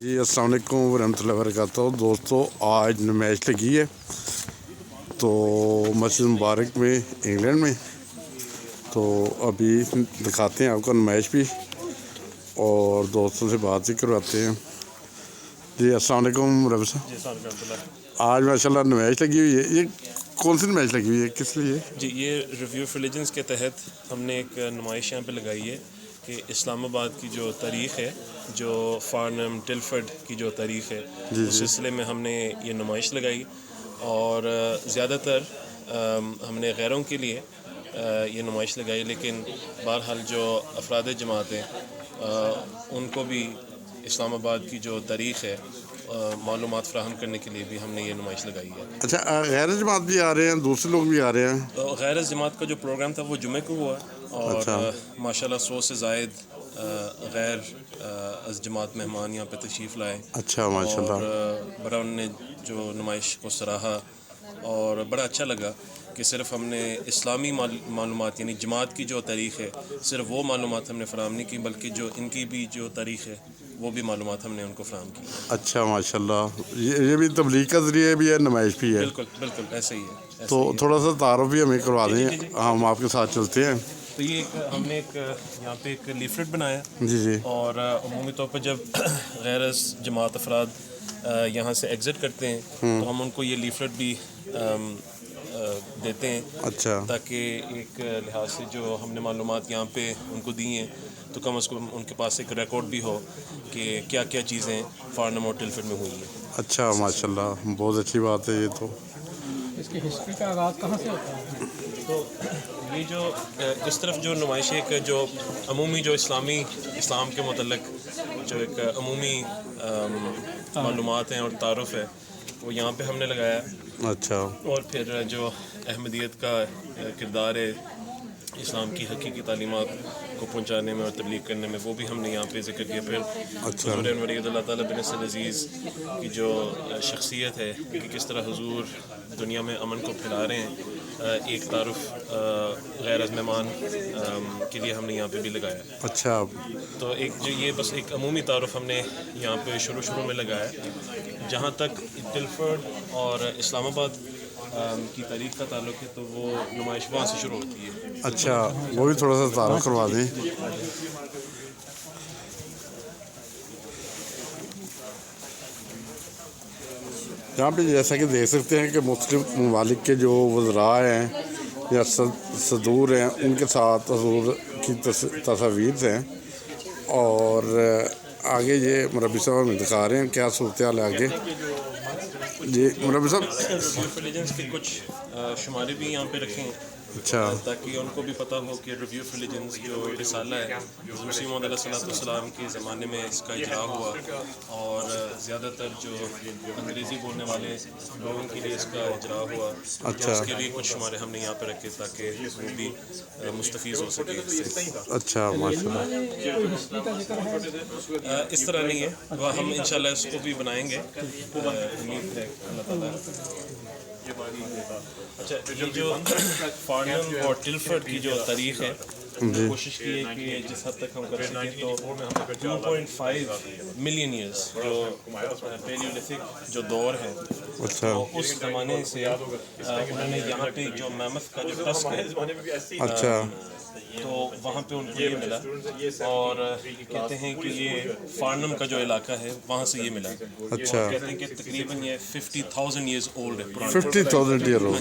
جی السلام علیکم ورحمۃ اللہ وبرکاتہ دوستوں، آج میچ لگی ہے تو مسجد مبارک میں انگلینڈ میں، تو ابھی دکھاتے ہیں آپ کو میچ بھی اور دوستوں سے بات بھی کرواتے ہیں۔ جی السلام علیکم ربی صاحب۔ جی السلام علیکم ورحمۃ اللہ۔ آج ماشاء اللہ میچ لگی ہوئی ہے، یہ کون سی میچ لگی ہوئی ہے، کس لیے؟ جی یہ ریویو آف ریلیجنس کے تحت ہم نے ایک نمائش یہاں پہ لگائی ہے کہ اسلام آباد کی جو تاریخ ہے، جو فارنم ٹلفرڈ کی جو تاریخ ہے، اس سلسلے میں ہم نے یہ نمائش لگائی اور زیادہ تر ہم نے غیروں کے لیے یہ نمائش لگائی، لیکن بہرحال جو افراد جماعت ہیں ان کو بھی اسلام آباد کی جو تاریخ ہے معلومات فراہم کرنے کے لیے بھی ہم نے یہ نمائش لگائی ہے۔ اچھا، غیر جماعت بھی آ رہے ہیں، دوسرے لوگ بھی آ رہے ہیں؟ غیر جماعت کا جو پروگرام تھا وہ جمعے کو ہوا اور اچھا ماشاءاللہ 100 سے زائد غیر از جماعت مہمان یہاں پہ تشریف لائے اچھا ماشاء اور اللہ۔ بڑا انہوں نے جو نمائش کو سراہا اور بڑا اچھا لگا کہ صرف ہم نے اسلامی معلومات یعنی جماعت کی جو تاریخ ہے صرف وہ معلومات ہم نے فراہم نہیں کی، بلکہ جو ان کی بھی جو تاریخ ہے وہ بھی معلومات ہم نے ان کو فراہم کی۔ اچھا ماشاء اللہ، یہ بھی تبلیغ کا ذریعہ بھی ہے، نمائش بھی ہے؟ بالکل بالکل ایسے ہی ہے۔ تو تھوڑا سا تعارف بھی ہمیں کروا دیں، ہم آپ کے ساتھ چلتے ہیں۔ تو یہ ہم نے ایک یہاں پہ ایک لیفلیٹ بنایا جی جی اور عمومی طور پر جب غیر جماعت افراد یہاں سے ایگزٹ کرتے ہیں تو ہم ان کو یہ لیفلیٹ بھی دیتے ہیں اچھا تاکہ ایک لحاظ سے جو ہم نے معلومات یہاں پہ ان کو دی ہیں تو کم از کم ان کے پاس ایک ریکارڈ بھی ہو کہ کیا کیا چیزیں فارنم اور ٹلفرڈ میں ہوئی ہیں۔ اچھا ماشاء اللہ، بہت اچھی بات ہے یہ تو۔ اس کی ہسٹری کا آغاز کہاں سے ہوتا ہے؟ تو یہ جو اس طرف جو نمائش ایک جو عمومی جو اسلام کے متعلق جو ایک عمومی معلومات ہیں اور تعارف ہے وہ یہاں پہ ہم نے لگایا، اچھا اور پھر جو احمدیت کا کردار ہے اسلام کی حقیقی تعلیمات کو پہنچانے میں اور تبلیغ کرنے میں وہ بھی ہم نے یہاں پہ ذکر کیا۔ پھر حضور انور اللہ تعالیٰ بن اسد عزیز کی جو شخصیت ہے کہ کس طرح حضور دنیا میں امن کو پھیلا رہے ہیں، ایک تعارف غیر از مہمان کے لیے ہم نے یہاں پہ بھی لگایا۔ اچھا تو ایک جو یہ بس ایک عمومی تعارف ہم نے یہاں پہ شروع میں لگایا۔ جہاں تک ٹلفرڈ اور اسلام آباد کی تاریخ کا تعلق ہے تو وہ نمائش وہاں سے شروع ہوتی ہے۔ اچھا، وہ بھی تھوڑا سا تعارف کروا دیں۔ یہاں پہ جیسا کہ دیکھ سکتے ہیں کہ مختلف ممالک کے جو وزراء ہیں یا صدور ہیں ان کے ساتھ حضور کی تصاویر ہیں، اور آگے یہ مربی صاحب ہمیں دکھا رہے ہیں کیا صورتحال ہے آگے۔ جی مربی صاحب، ریلیجنس کے کچھ شمارے بھی یہاں پہ رکھے ہیں اچھا تاکہ ان کو بھی پتہ ہو کہ ریویو آف ریلیجنس جو رسالہ ہے مسیح موعود علیہ السلام کے زمانے میں اس کا اجرا ہوا اور زیادہ تر جو انگریزی بولنے والے لوگوں کے لیے اس کا اجرا ہوا، اچھا اس کے بھی کچھ شمارے ہم نے یہاں پہ رکھے تاکہ وہ بھی مستفیض ہو سکے اس سے۔ اچھا ماشاء اللہ۔ کوئی ہسٹری کا ذکر ہے؟ اس طرح نہیں ہے، وہ ہم انشاءاللہ اس کو بھی بنائیں گے، امید ہے اللہ تعالیٰ۔ اچھا، یہ جو فارنم اور ٹلفرڈ کی جو تاریخ ہے کوشش کی ہے کہ جس حد تک ہم کر سکیں تو 2.5 ملین ایئرس جو پیلیولتھک جو دور ہے اچھا تو اس زمانے سے انہوں نے یہاں پہ جو میمتھ کا جو ٹسک ہے اچھا تو وہاں پہ ان کو یہ ملا، اور کہتے ہیں کہ یہ فارنم کا جو علاقہ ہے وہاں سے یہ ملا۔ اچھا، کہتے ہیں کہ تقریباً یہ 50,000 ایئرز اولڈ ہے، 50,000 ایئر ہو۔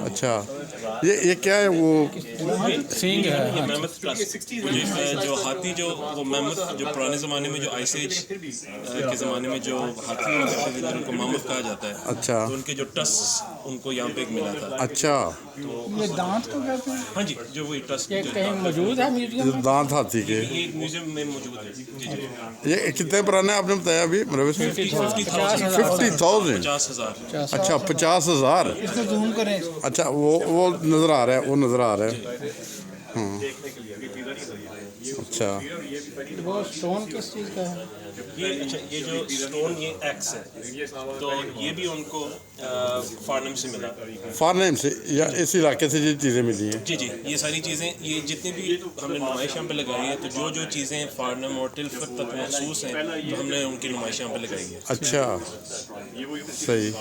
اچھا، یہ کیا ہے وہ؟ سینگ ہے۔ یہ میمتھ ٹرسٹ جو ہاتھی جو وہ میمتھ جو پرانے زمانے میں جو آئس ایج کے زمانے میں جو ہاتھی ہوا کرتے تھے ان کو ماموتھ کہا جاتا ہے، اچھا تو ان کے جو ٹس ان کو یہاں پہ ایک ملا تھا۔ اچھا، یہ دانت کو کہتے ہیں؟ ہاں جی، جو وہی ٹس یہ کہیں موجود ہے میوزیم یہ میں؟ دانت ہاتھی کے، یہ ایک میوزیم میں موجود ہے۔ جی جی، یہ کتنے پرانے آپ نے بتایا ابھی مربی صاحب؟ 50,000۔ 50,000۔ اچھا 50,000۔ اس کو زوم کریں۔ اچھا، وہ نظر آ رہا ہے، وہ نظر آ رہا ہے۔ ہاں اچھا، وہ سٹون کس چیز کا ہے؟ یہ جو اسٹون یہ ایکس ہے تو یہ بھی ان کو فارنم سے ملا. فارنم سے یا اس علاقے سے یہ چیزیں ملی ہیں؟ جی یہ ساری چیزیں یہ جتنی بھی ہم نے نمائش یہاں پہ لگائی ہے تو جو چیزیں فارنم اور ٹلفٹ تک مخصوص ہیں تو ہم نے ان کی نمائش یہاں پہ لگائی ہے. اچھا صحیح.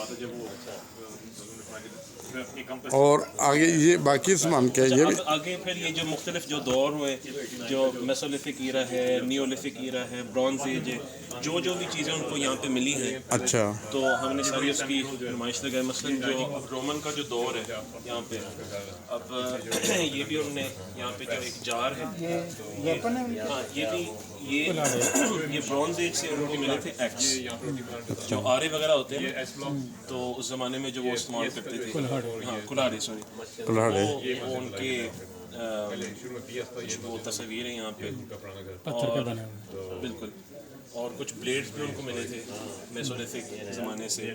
اور آگے یہ باقی سامان کیا ہے؟ یہ بھی آگے پھر یہ جو مختلف جو دور ہوئے جو میسولیتھک ایرا ہے, نیولتھک ایرا ہے, برونز ایج ہے, جو بھی چیزیں ان کو یہاں پہ ملی ہیں اچھا تو ہم نے ساری اس کی نمائش لگائی. مثلاً جو رومن کا جو دور ہے یہاں پہ اب یہ بھی ہم نے یہاں پہ جو ایک جار ہے ہاں یہ بھی یہ برونز ایج سے ان کو ملے تھے ایکس جو آرے وغیرہ ہوتے ہیں تو اس زمانے میں جو وہ استعمال کرتے تھے. ہاں کلاڑے سوری وہ ان کے وہ تصویر ہیں یہاں پہ اور بالکل اور کچھ بلیڈز بھی ان کو ملے تھے میسولیتھک زمانے سے.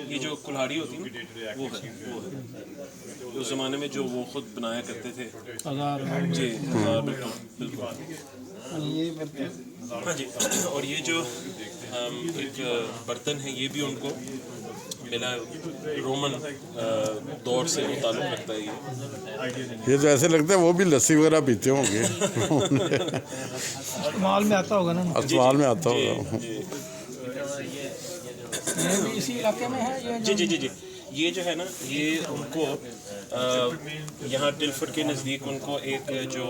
یہ جو کلہاڑی ہوتی ہے وہ ہے اس زمانے میں جو وہ خود بنایا کرتے تھے. جی بالکل ہاں جی. اور یہ جو ایک برتن ہے یہ بھی ان کو ملا رومن دور سے وہ تعلق رکھتا ہے. یہ تو ایسے لگتا ہے وہ بھی لسی وغیرہ پیتے ہوں گے. استعمال میں آتا ہوگا نا. استعمال میں آتا ہوگا. یہ بھی اسی علاقے میں ہے. جی یہ جو ہے نا یہ ان کو یہاں ٹلفٹ کے نزدیک ان کو ایک جو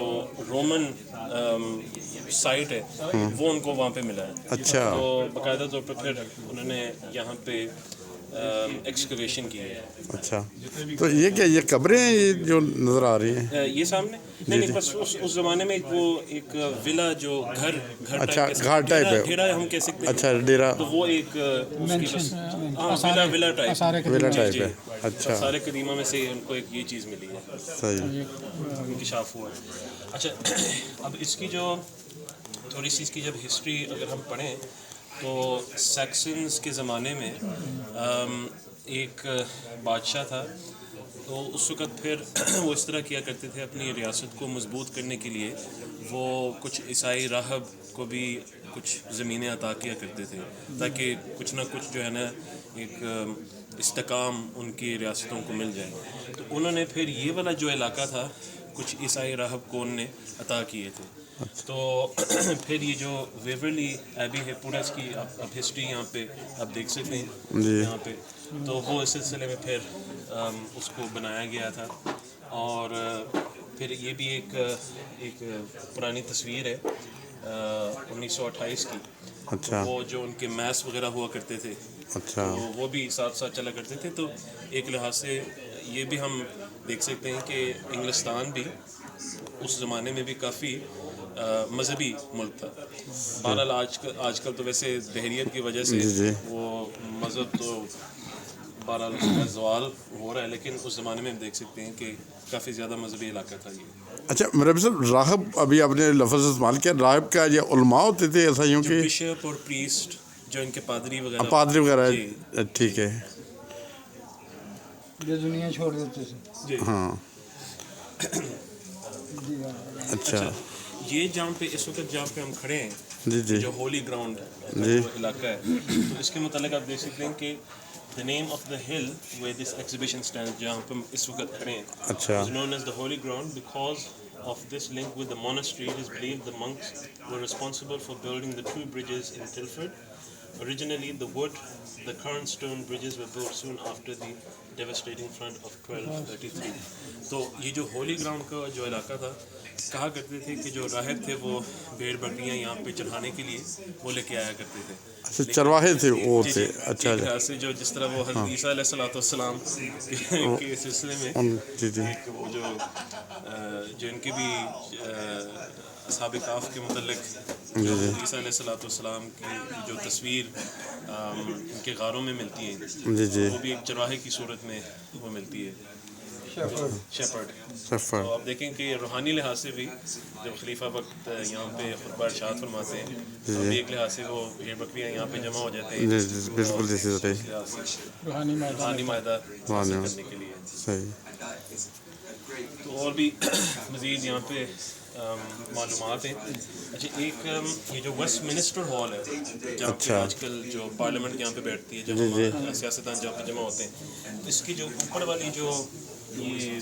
رومن سائٹ ہے وہ ان کو وہاں پہ ملا ہے. اچھا تو باقاعدہ طور پر پھر انہوں نے یہاں پہ ایکسکیویشن کی ہے. اچھا تو یہ کیا یہ قبریں ہیں یہ جو نظر آ رہی ہیں یہ سامنے نہیں بس اس زمانے میں وہ ایک ولا جو گھر اچھا گھاٹ ٹائپ ہے. ڈیرا ہم کہہ سکتے ہیں. اچھا ڈیرا تو وہ ایک ولا ٹائپ ویلا ٹائپ ہے. اچھا سارے قدیمہ میں سے ان کو ایک یہ چیز ملی ہے صحیح. انکشاف ہوا ہے. اچھا اب اس کی جو تھوڑی سی اس کی جب ہسٹری اگر ہم پڑھیں تو سیکسنز کے زمانے میں ایک بادشاہ تھا تو اس وقت پھر وہ اس طرح کیا کرتے تھے اپنی ریاست کو مضبوط کرنے کے لیے وہ کچھ عیسائی راہب کو بھی کچھ زمینیں عطا کیا کرتے تھے تاکہ کچھ نہ کچھ جو ہے نا ایک استحکام ان کی ریاستوں کو مل جائے. تو انہوں نے پھر یہ والا جو علاقہ تھا کچھ عیسائی راہب کو ان نے عطا کیے تھے. تو پھر یہ جو ویورلی ایبی ہے پورا اس کی اب ہسٹری یہاں پہ آپ دیکھ سکتے ہیں یہاں پہ تو وہ اس سلسلے میں پھر اس کو بنایا گیا تھا. اور پھر یہ بھی ایک پرانی تصویر ہے 1928 کی. اچھا وہ جو ان کے میس وغیرہ ہوا کرتے تھے اچھا وہ بھی ساتھ ساتھ چلا کرتے تھے. تو ایک لحاظ سے یہ بھی ہم دیکھ سکتے ہیں کہ انگلستان بھی اس زمانے میں بھی کافی مذہبی ملک تھا. بہرحال آج کل تو ویسے دہریت کی وجہ سے وہ مذہب تو بہرحال اس کا زوال ہو رہا ہے لیکن اس زمانے میں ہم دیکھ سکتے ہیں کہ کافی زیادہ مذہبی علاقہ تھا یہ. اچھا میرے صاحب راہب ابھی آپ نے لفظ استعمال کیا راہب کا یہ علماء ہوتے تھے ایسا یوں کہ بشپ اور پریسٹ جو ان کے پادری وغیرہ ٹھیک ہے جو دنیا چھوڑ دیتے تھے. ہاں اچھا یہ جہاں پہ اس وقت جہاں پہ ہم کھڑے ہیں جی جو ہولی گراؤنڈ علاقہ ہے تو اس کے متعلق آپ دیکھ سکتے ہیں کہ the name of the hill where this exhibition stands جہاں پہ اس وقت کھڑے ہیں اچھا is known as the holy ground because of this link with the monastery. It is believed the monks were responsible for building the two bridges in Tilford. Originally the wood, the current stone bridges were built soon after the devastating flood of 1233. تو یہ جو Holi ground کا جو علاقہ تھا کہا کرتے تھے کہ جو راہب تھے وہ بھیڑ بکریاں یہاں پہ چڑھانے کے لیے وہ لے کے آیا کرتے تھے. اچھا چرواہے تھے وہ تھے. اچھا سے جو جس طرح وہ حضرت عیسیٰ علیہ السلام کے سلسلے میں وہ جو ان کے بھی اصحاب کاف کے متعلق جو عیسیٰ علیہ السلام کی جو تصویر ان کے غاروں میں ملتی ہے وہ بھی ایک چرواہے کی صورت میں وہ ملتی ہے شیپرڈ. تو آپ دیکھیں کہ روحانی لحاظ سے بھی جب خلیفہ وقت یہاں پہ خطبہ ارشاد فرماتے ہیں تو ایک لحاظ سے وہ بھیڑ بکریاں یہاں پہ جمع ہو جاتے ہیں بالکل روحانی معاہدہ حاصل کرنے کے لیے. صحیح. تو اور بھی مزید یہاں پہ معلومات ہیں. اچھا ایک یہ جو ویسٹ منسٹر ہال ہے جہاں پہ آج کل جو پارلیمنٹ یہاں پہ بیٹھتی ہے جب سیاستدان جہاں پہ جمع ہوتے ہیں, اس کی جو اوپر والی جو یہ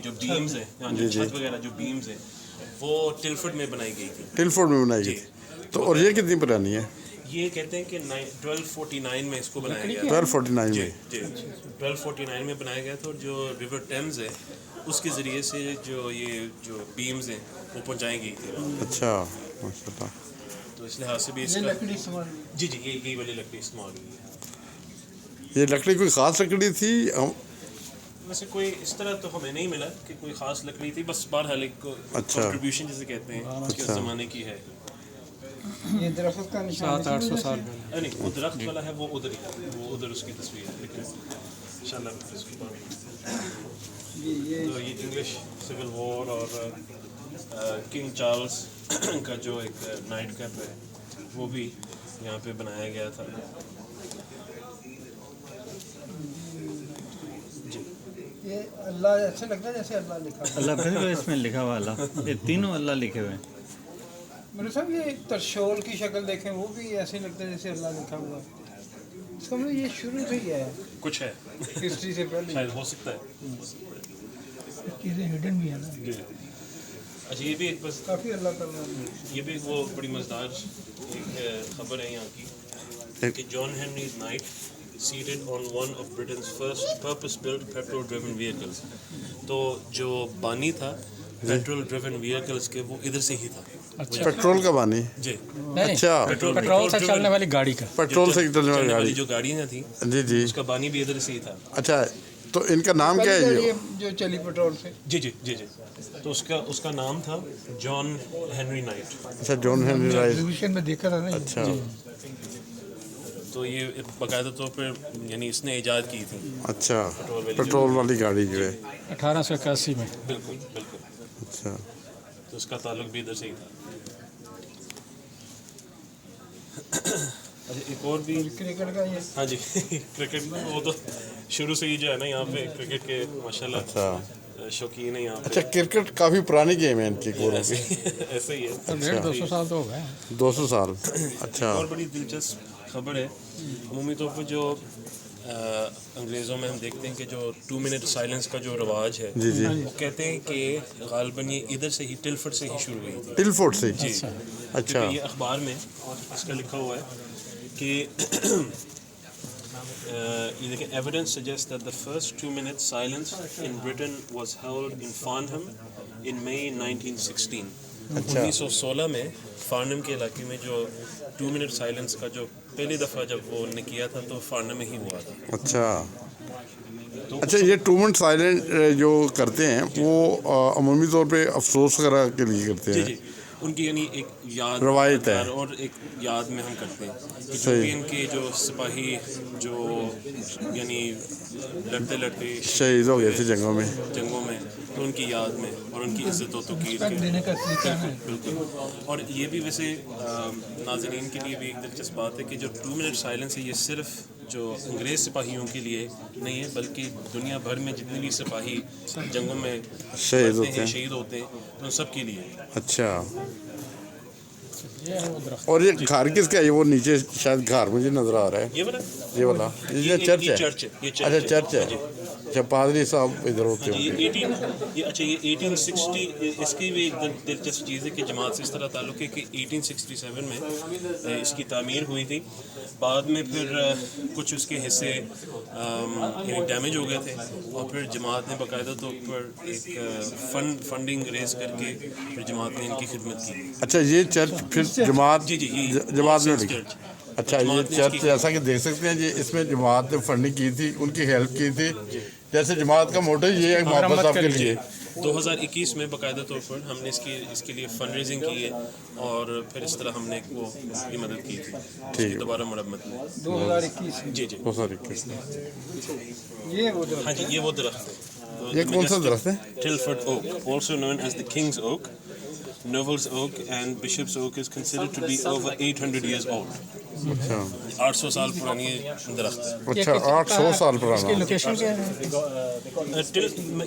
جو بیمز ہیں جو چھت وغیرہ جو بیمز ہیں وہ ٹلفرڈ میں بنائی گئی تھی. ٹلفورڈ میں بنائی گئی. تو اور یہ کتنی پرانی ہے؟ یہ کہتے ہیں کہ 1249 میں اس کو بنایا گیا تھا. 1249 میں. جی 1249 میں بنایا گیا تھا, اور جو ریور ٹیمز ہے اس کے ذریعے سے جو یہ جو بیمز ہیں وہ پہنچائی گئی تھی. اچھا ماشاء اللہ. تو اس لحاظ سے بھی اس کا جی یہی والی لکڑی استعمال ہوئی ہے. یہ لکڑی کوئی خاص لکڑی تھی؟ ویسے کوئی اس طرح تو ہمیں نہیں ملا کہ کوئی خاص لکڑی تھی, بس بہرحال ایک کنٹریبیوشن جسے کہتے ہیں اس کے زمانے کی ہے. یہ درخت کا نشان 700-800 سال نہیں, وہ درخت والا ہے وہ ادھر ہی, وہ ادھر اس کی تصویر ہے, لیکن انشاءاللہ اس کے بعد تو یہ انگلش سول وار اور کنگ چارلز کا جو ایک نائٹ کیپ ہے وہ بھی یہاں پہ بنایا گیا تھا. یہ اللہ ایسے لگتا ہے جیسے اللہ لکھا ہے. اللہ پھر اس میں لکھا ہوا اللہ, یہ تینوں اللہ لکھے ہوئے ہیں. میرے صاحب یہ ترشول کی شکل دیکھیں وہ بھی ایسے لگتا ہے جیسے اللہ لکھا ہوا ہے. اس کا مطلب یہ شروع سے ہی ہے, کچھ ہے ہسٹری سے پہلے شاید ہو سکتا ہے. چیزیں ہڈن بھی ہیں نا. جی اچھا یہ بھی ایک بس کافی اللہ تعالیٰ یہ بھی وہ بڑی مزدار ایک خبر ہے یہاں کی کہ John Henry Knight seated on one of Britain's first purpose-built petrol-driven vehicles. تو جو بانی تھا پیٹرول ڈریون وہیکلس کے وہ ادھر سے ہی تھا. پیٹرول کا بانی؟ جی اچھا پیٹرول سے چلنے والی گاڑی کا, پیٹرول سے چلنے والی گاڑی جو گاڑیاں تھیں جی جی اس کا بانی بھی ادھر سے ہی تھا. اچھا تو ان کا نام کیا ہے یہ جو چلی پیٹرول سے؟ جی جی جی جی تو اس کا نام تھا جان ہینری نائٹ. اچھا جان ہینری رائٹ. ایگزیبیشن میں دیکھا تھا نا. اچھا تو یہ باقاعدہ طور پر یعنی اس نے ایجاد کی تھی. اچھا پیٹرول والی گاڑی جو ہے 1881 میں. بالکل بالکل. اچھا تو اس کا تعلق بھی ادھر سے ہی تھا. اچھا ایک اور بھی کرکٹ کا یہ ہاں جی کرکٹ وہ تو شروع سے ہی جو ہے نا یہاں پہ کرکٹ کے ماشاء اللہ شوقین ہیں یہاں پہ. اچھا کرکٹ کافی پرانی گیم ہے ان کی گوروں کی. ایسے ہی ہے. 150 سال تو ہو گئے. 200 سال. اچھا اور بڑی دلچسپ خبر ہے, عمومی طور پر جو انگریزوں میں ہم دیکھتے ہیں کہ جو 2 منٹ سائلنس کا جو رواج ہے جی جی وہ کہتے ہیں کہ غالباً یہ ادھر سے ہی ٹلفرڈ سے ہی شروع ہوئی تھی. ٹلفورڈ سے؟ جی اچھا یہ اخبار میں اس کا لکھا ہوا ہے کہ یہ دیکھیں evidence suggest that the first 2 minute silence in Britain was held in Farnham in May 1916. 1916 میں فارنم کے علاقے میں جو 2 منٹ سائلنس کا جو پہلی دفعہ جب وہ نے کیا تھا تو فارنم میں ہی ہوا تھا. اچھا یہ 2 منٹ سائلنٹ جو کرتے ہیں وہ عمومی طور پہ افسوس وغیرہ کے لیے کرتے ہیں. جی ان کی یعنی ایک یاد روایت ہے اور ایک یاد میں ہم کرتے ہیں کہ جو بھی ان کے جو سپاہی جو یعنی لڑتے لڑتے شہید ہو گئے تھے جنگوں میں تو ان کی یاد میں اور ان کی عزت و توقیر کے. بالکل. اور یہ بھی ویسے ناظرین کے لیے بھی ایک دلچسپ بات ہے کہ جو 2 منٹ سائلنس ہے یہ صرف جو انگریز سپاہیوں کے لیے نہیں ہے بلکہ دنیا بھر میں جتنے بھی سپاہی جنگوں میں شہید ہوتے ہیں ان سب کے لیے. اچھا اور یہ گھر کس کا ہے؟ وہ نیچے شاید گھر مجھے نظر آ رہا ہے. یہ والا یہ چرچ ہے. اچھا چرچ ہے. اچھا پادری صاحب ادھر ہوتے ہیں. اچھا یہ 1860 اس کی بھی ایک دلچسپ چیز ہے کہ جماعت سے اس طرح تعلق ہے کہ 1867 میں اس کی تعمیر ہوئی تھی. بعد میں پھر کچھ اس کے حصے یعنی ڈیمیج ہو گئے تھے اور پھر جماعت نے باقاعدہ طور پر ایک فنڈنگ ریز کر کے پھر جماعت نے ان کی خدمت کی. اچھا یہ چرچ پھر جماعت جماعت میں لگی. اچھا یہ چرچ جیسا کہ دیکھ سکتے ہیں جی اس میں جماعت نے فنڈنگ کی تھی ان کی ہیلپ کی تھی. جیسے جماعت کا موٹو یہ ہے محمد صاحب کے لیے 2021 میں باقاعدہ طور پر ہم نے اس کے لیے فنڈ ریزنگ کی ہے اور پھر اس طرح ہم نے وہ کی مدد کی تھی اس کی دوبارہ مرمت میں 2021. جی جی ہاں جی یہ وہ درخت ہے. یہ کون سا درخت ہے؟ ٹلفرڈ اوک also known as the King's Oak. Neville's Oak and Bishop's Oak is considered to be over 800 years old. اچھا 800 سال پرانی درخت ہے. اچھا 800 سال پرانا. لوکیشن کیا ہے؟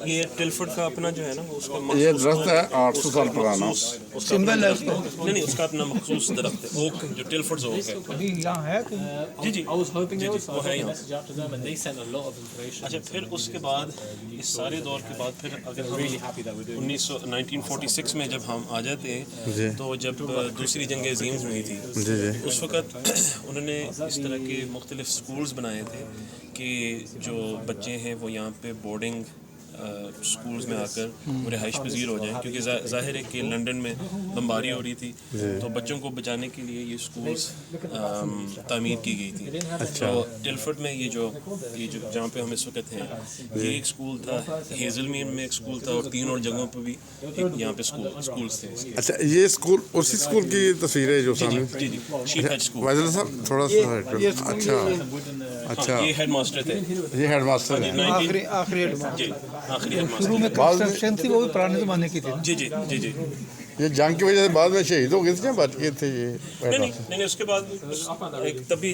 یہ ٹلفرڈ کا اپنا جو ہے نا اس کا یہ درخت ہے 800 سال پرانا. سمبل ہے اس کا. نہیں اس کا اپنا مخصوص درخت ہے اوک, جو ٹلفرڈ اوک ہے. ابھی یہاں ہے کہیں؟ جی وہ ہے یہاں. اچھا پھر اس کے بعد اس سارے دور کے بعد پھر اگر ہم 1946 میں جب ہم آ جاتے ہیں تو جب دوسری جنگ عظیم ہوئی تھی اس وقت انہوں نے اس طرح کے مختلف اسکولز بنائے تھے کہ جو بچے ہیں وہ یہاں پہ بورڈنگ اسکولز میں آ کر وہ رہائش پذیر ہو جائیں, کیونکہ ظاہر ہے کہ لنڈن میں بمباری ہو رہی تھی تو بچوں کو بچانے کے لیے یہ اسکولز تعمیر کی گئی تھی. تو ٹلفرڈ میں یہ جو جہاں پہ ہم اس وقت ہیں یہ ایک اسکول تھا, ہیزل مین میں ایک اسکول تھا, اور 3 اور جگہوں پہ بھی یہاں پہ اسکولز تھے. اچھا یہ اسکول اسی اسکول کی تصویر ہے جو سامنے. جی شیپ ہیڈ اسکول. وائزل صاحب تھوڑا سا اچھا اچھا یہ ہیڈ ماسٹر تھے. یہ ہیڈ ماسٹر ہے. آخری ہیڈ ماسٹر. جی آخری ہیڈ شروع میں ماسٹر. کنسٹرکشن تھی وہ بھی پرانے زمانے کی تھی. جی یہ جنگ کی وجہ سے بعد میں شہید ہو گئے تھے, بچ گئے تھے یہ. نہیں اس کے بعد ایک تبھی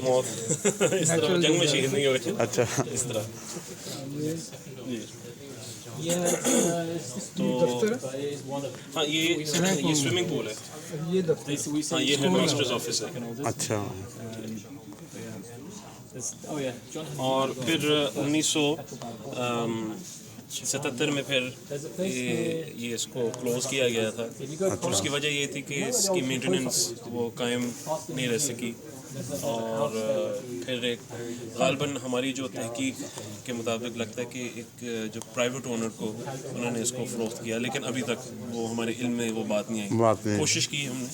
موت اس طرح جنگ میں شہید نہیں ہوئے. اچھا اس طرح. تو ہاں یہ سوئمنگ پول ہے. یہ دفتر. ہاں یہ ہیڈ ماسٹرز آفس ہے. اچھا اور پھر 1977 میں پھر یہ اس کو کلوز کیا گیا تھا. اس کی وجہ یہ تھی کہ اس کی مینٹیننس وہ قائم نہیں رہ سکی, اور پھر ایک غالباً ہماری جو تحقیق کے مطابق لگتا ہے کہ ایک جو پرائیویٹ اونر کو انہوں نے اس کو فروخت کیا, لیکن ابھی تک وہ ہمارے علم میں وہ بات نہیں آئی. کوشش کی ہم نے,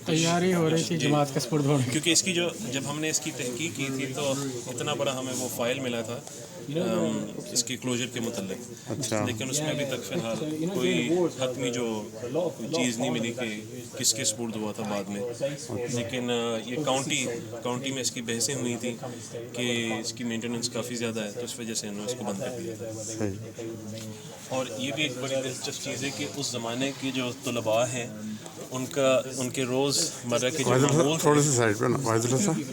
تیاری ہو رہی تھی جماعت کا سپرد ہونے کی, کیونکہ اس کی جب ہم نے اس کی تحقیق کی تھی تو اتنا بڑا ہمیں وہ فائل ملا تھا اس کے کلوجر کے متعلق, لیکن اس میں ابھی تک فی الحال کوئی حتمی جو چیز نہیں ملی کہ کس کے سپرد ہوا تھا بعد میں. لیکن یہ کاؤنٹی میں اس کی بحثیں ہوئی تھیں کہ اس کی مینٹیننس کافی زیادہ ہے, تو اس وجہ سے انہوں نے اس کو بند کر دیا تھا. اور یہ بھی ایک بڑی دلچسپ چیز ہے کہ اس زمانے کے جو طلباء ہیں ان کے روز مرہ کے جو معمول تھے,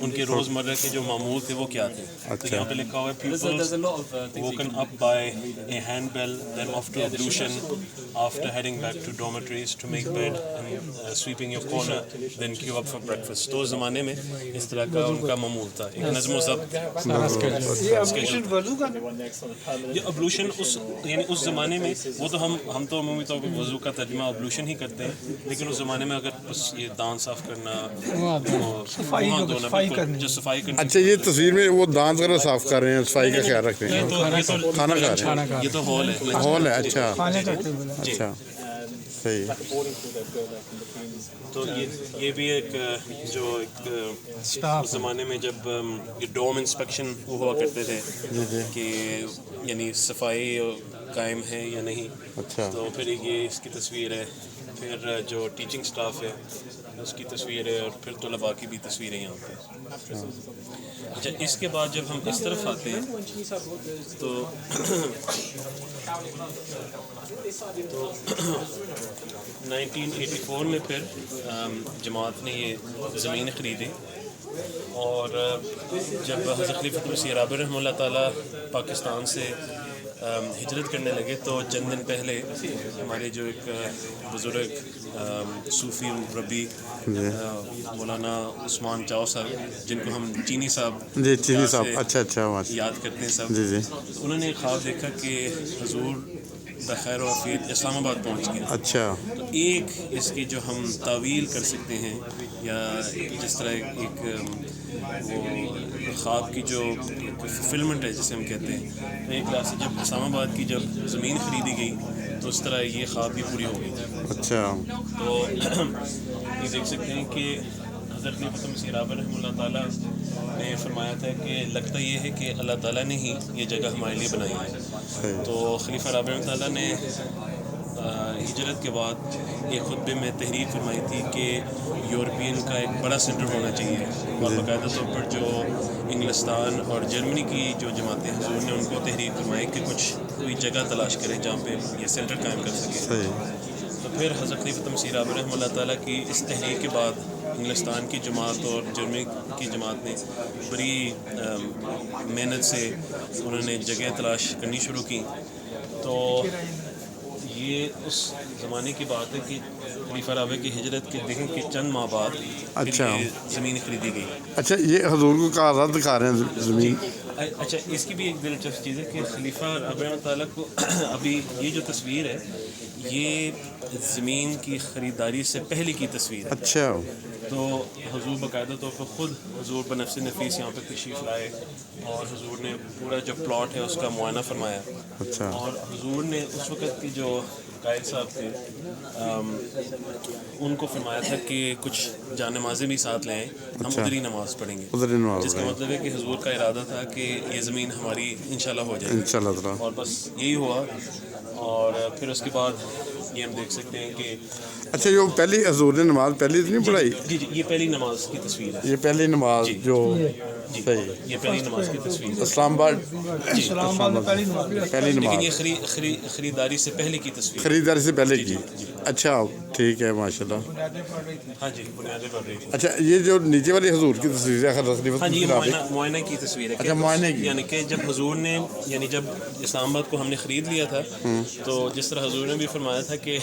ان کے روز مرہ کے جو معمول تھے وہ کیا تھے. تو یہاں پہ لکھا ہوا ہے Peoples woken up by a handbell, then off to ablution, after heading back to dormitories to make bed and sweeping your corner, then queue up for breakfast. تو اس زمانے میں اس طرح کا ان کا معمول تھا, ایک نظم و ضبط. یہ ابلوشن یعنی اس زمانے میں وہ تو ہم تو عمومی طور پر وضو کا ترجمہ ابلوشن ہی کرتے ہیں, لیکن اس زمانے میں اگر بس یہ دانت صاف کرنا, صفائی کرنا. اچھا یہ تصویر میں وہ دانت وغیرہ صاف کر رہے ہیں, صفائی کا خیال رکھ رہے ہیں, کھانا کھا رہے ہیں. یہ تو ہال ہے. ہال ہے. اچھا اچھا صحیح. تو یہ بھی ایک جو ایک اس زمانے میں جب یہ ڈوم انسپیکشن ہوا کرتے تھے کہ یعنی صفائی قائم ہے یا نہیں, تو پھر یہ اس کی تصویر ہے. پھر جو ٹیچنگ سٹاف ہے اس کی تصویر ہے, اور پھر طلباء کی بھی تصویریں یہاں پہ. اچھا اس کے بعد جب ہم اس طرف آتے ہیں تو 1984 میں پھر جماعت نے یہ زمین خریدی, اور جب حضرت خلیفۃ مسیح رابع رحمہ اللہ تعالیٰ پاکستان سے ہجرت کرنے لگے تو چند دن پہلے ہمارے جو ایک بزرگ صوفی ربی مولانا عثمان چاؤ صاحب, جن کو ہم چینی صاحب یاد کرتے ہیں سب, انہوں نے خواب دیکھا کہ حضور بخیر و عافیت اسلام آباد پہنچ گئے. اچھا تو ایک اس کی جو ہم تعویل کر سکتے ہیں یا جس طرح ایک وہ خواب کی جو فلمنٹ ہے جسے ہم کہتے ہیں, ایک لحاظ سے جب اسلام آباد کی جب زمین خریدی گئی تو اس طرح یہ خواب بھی پوری ہو گئی. اچھا تو یہ دیکھ سکتے ہیں کہ حضرت خلیفۃ مسیح رابع رحمہ اللہ تعالیٰ نے فرمایا تھا کہ لگتا یہ ہے کہ اللہ تعالیٰ نے ہی یہ جگہ ہمارے لیے بنائی ہے. تو خلیفہ رابع رحمہ اللہ تعالیٰ نے ہجرت کے بعد ایک خطبے میں تحریک فرمائی تھی کہ یورپین کا ایک بڑا سینٹر ہونا چاہیے, اور باقاعدہ طور پر جو انگلستان اور جرمنی کی جو جماعتیں حضور نے ان کو تحریک فرمائی کہ کوئی جگہ تلاش کریں جہاں پہ یہ سینٹر قائم کر سکیں. تو پھر حضرت خلیفۃ مسیح آب رحمہ اللہ تعالیٰ کی اس تحریک کے بعد انگلستان کی جماعت اور جرمنی کی جماعت نے بڑی محنت سے انہوں نے جگہ تلاش کرنی شروع کی. تو یہ اس زمانے کی بات ہے کہ خلیفہ رابع کی ہجرت کے دیکھیں کہ چند ماہ بعد اچھا یہ زمین خریدی گئی. اچھا یہ حضور کو کہاں دکھا رہے ہیں زمین؟ اچھا اس کی بھی ایک دلچسپ چیز ہے کہ خلیفہ رابع تعالیٰ کو ابھی یہ جو تصویر ہے یہ زمین کی خریداری سے پہلے کی تصویر ہے. اچھا تو حضور باقاعدہ طور پر خود حضور بنفس نفیس یہاں پہ تشریف لائے اور حضور نے پورا جو پلاٹ ہے اس کا معائنہ فرمایا. اچھا اور حضور نے اس وقت کی جو قائد صاحب تھے ان کو فرمایا تھا کہ کچھ جان نمازیں بھی ساتھ لیں, ہم ادھر ہی نماز پڑھیں گے, ادھر نماز جس کا مطلب ہے کہ حضور کا ارادہ تھا کہ یہ زمین ہماری انشاءاللہ ہو جائے گی. انشاءاللہ تعالیٰ. اور بس یہی ہوا. اور پھر اس کے بعد یہ ہم دیکھ سکتے ہیں کہ اچھا جو پہلی حضور نے نماز پہلی تو نہیں پڑھائی؟ جی یہ پہلی نماز کی تصویر ہے. یہ پہلی نماز جو صحیح یہ پہلی نماز کی تصویر ہے. اسلام آباد اسلام آباد میں پہلی نماز. پہلی لیکن نماز یہ خریداری سے پہلے کی تصویر ہے. خریداری سے پہلے کی. اچھا ٹھیک ہے ماشاء اللہ. ہاں جی بنیادیں پڑ رہی تھی. اچھا یہ جو نیچے والی حضور کی تصویر ہے حضرت خلیفہ ہاں جی مسیح یہ رابع. معائنہ کی تصویر ہے. اچھا معائنے کی. یعنی کہ جب حضور نے یعنی جب اسلام آباد کو ہم نے خرید لیا تھا تو جس طرح حضور نے بھی فرمایا تھا کہ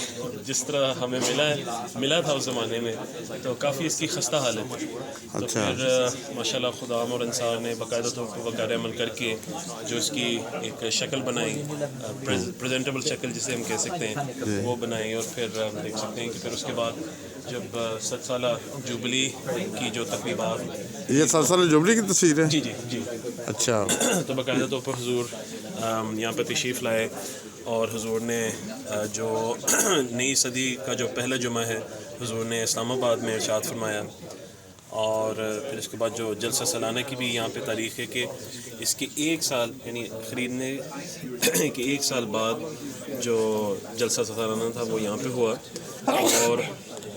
جس طرح ہمیں ملا تھا اس زمانے میں تو کافی اس کی خستہ حالت تھی. تو پھر ماشاءاللہ خدام اور انصار نے باقاعدہ طور پر وقار عمل کر کے جو اس کی ایک شکل بنائی, پریزنٹیبل شکل جسے ہم کہہ سکتے ہیں, وہ بنائی. اور پھر ہم دیکھ سکتے ہیں کہ پھر اس کے بعد جب 7 سالہ جوبلی کی جو تقریبات, یہ 7 سال جوبلی کی تصویر ہے؟ جی جی جی. اچھا تو باقاعدہ طور پر حضور یہاں پہ تشریف لائے اور حضور نے جو نئی صدی کا جو پہلا جمعہ ہے حضور نے اسلام آباد میں ارشاد فرمایا. اور پھر اس کے بعد جو جلسہ سالانہ کی بھی یہاں پہ تاریخ ہے کہ اس کے 1 سال یعنی خریدنے کے 1 سال بعد جو جلسہ سالانہ تھا وہ یہاں پہ ہوا. اور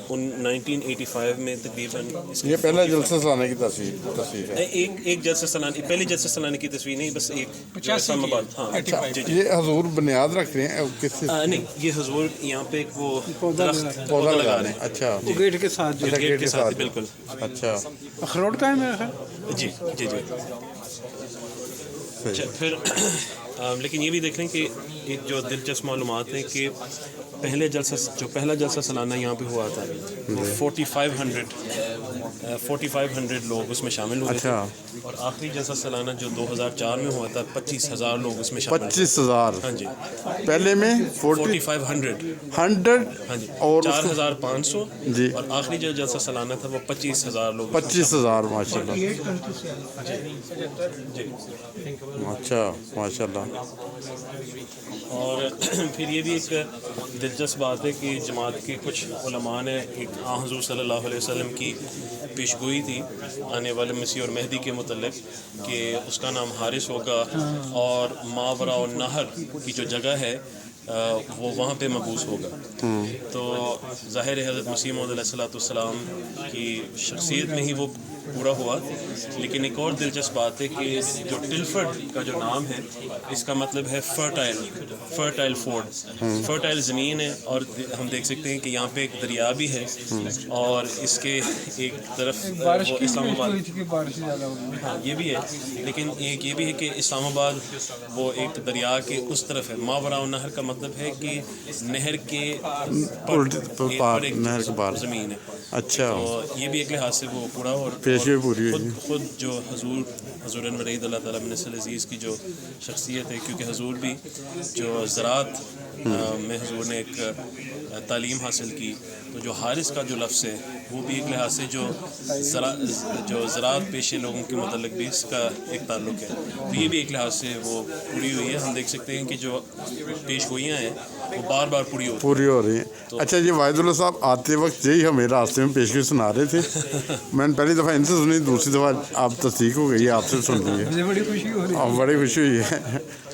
1985 میں تقریباً یہ پہلا جلسہ سالانہ کی تصویر ہے. ایک جلسہ سالانہ, پہلی جلسہ سالانہ کی تصویر نہیں, بس ایک اسلام آباد. ہاں جی جی. یہ حضور بنیاد رکھ رہے ہیں کس سے؟ نہیں یہ حضور یہاں پہ ایک وہ پودا لگا رہے ہیں. اچھا گیٹ کے ساتھ جو گیٹ کے ساتھ بالکل. اچھا اخروٹ کا ہے میرا خیال. جی جی جی. اچھا پھر لیکن یہ بھی دیکھ لیں کہ ایک جو دلچسپ معلومات ہیں کہ پہلا جلسہ سالانہ یہاں پہ ہوا تھا 4500 لوگ اس میں شامل ہوئے تھے. اور آخری جلسہ سالانہ جو 2004 میں ہوا تھا 25,000 لوگ اس میں شامل ہوئے. 25,000. ہاں جی. پہلے میں 4500 ہاں جی اور 4,500 جی. اور آخری جو جلسہ سالانہ تھا وہ 25,000 لوگ. 25,000 ماشاء اللہ. جی. اچھا ماشاء اللہ. اور پھر یہ بھی ایک دلچسپ بات ہے کہ جماعت کے کچھ علماء نے ایک حضور صلی اللہ علیہ وسلم کی پیشگوئی تھی آنے والے مسیح اور مہدی کے متعلق کہ اس کا نام حارث ہوگا اور ماورا النہر کی جو جگہ ہے وہ وہاں پہ مبعوث ہوگا. تو ظاہر حضرت مسیح موعود علیہ السلام کی شخصیت میں ہی وہ پورا ہوا. لیکن ایک اور دلچسپ بات ہے کہ جو ٹلفرڈ کا جو نام ہے اس کا مطلب ہے فرٹائل فورڈ. فرٹائل زمین ہے اور ہم دیکھ سکتے ہیں کہ یہاں پہ ایک دریا بھی ہے اور اس کے ایک طرف وہ اسلام آباد. ہاں یہ بھی ہے, لیکن ایک یہ بھی ہے کہ اسلام آباد وہ ایک دریا کے اس طرف ہے. ماورا النہر کا مطلب ہے کہ نہر کے پار زمین ہے. اچھا تو یہ بھی ایک لحاظ سے وہ پورا. اور خود جو حضور انور عید اللہ تعالیٰ بن نصر عزیز کی جو شخصیت ہے, کیونکہ حضور بھی جو زراعت میں حضور نے ایک تعلیم حاصل کی, تو جو حارث کا جو لفظ ہے وہ بھی ایک لحاظ سے جو زراعت پیشے لوگوں کے متعلق بھی اس کا ایک تعلق ہے. تو یہ بھی ایک لحاظ سے وہ پوری ہوئی ہے. ہم دیکھ سکتے ہیں کہ جو پیش گوئیاں ہیں وہ بار بار پوری ہو رہی ہیں. اچھا یہ واحد اللہ صاحب آتے وقت یہی ہمیں راستے میں پیشگوئی سنا رہے تھے. میں نے پہلی دفعہ ان سے سنی, دوسری دفعہ آپ تصدیق ہو گئی, آپ سے سن لی ہے. بڑی خوشی ہو رہی ہے. بڑی خوشی ہوئی ہے.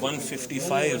155